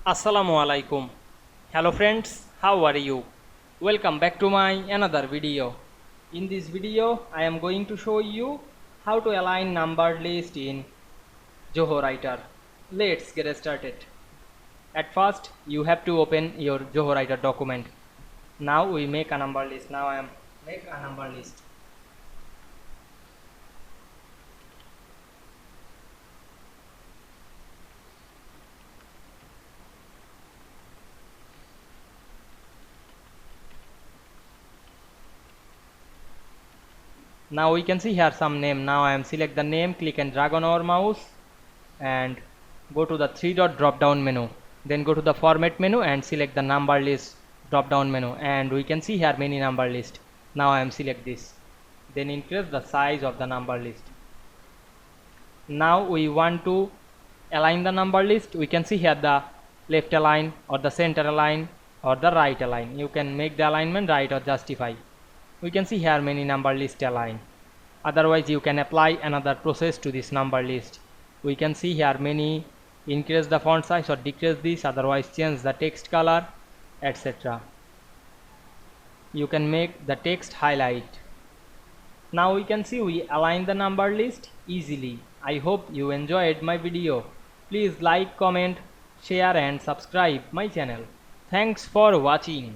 Assalamu Walaikum. Hello friends, how are you? Welcome back to my another video. In this video, I am going to show you how to align numbered list in Zoho Writer. Let's get started. At first, you have to open your Zoho Writer document. Now we make a number list. Now I am make a number list. Now we can see here some name. Now I am select the name, click and drag on our mouse and go to the three dot drop down menu. Then go to the format menu and select the number list drop down menu, and we can see here many number list. Now I am select this. Then increase the size of the number list. Now we want to align the number list. We can see here the left align or the center align or the right align. You can make the alignment right or justify. We can see here many number list align. Otherwise you can apply another process to this number list. We can see here many increase the font size or decrease this, otherwise change the text color, etc. You can make the text highlight. Now we can see we align the number list easily. I hope you enjoyed my video. Please like, comment, share and subscribe my channel. Thanks for watching.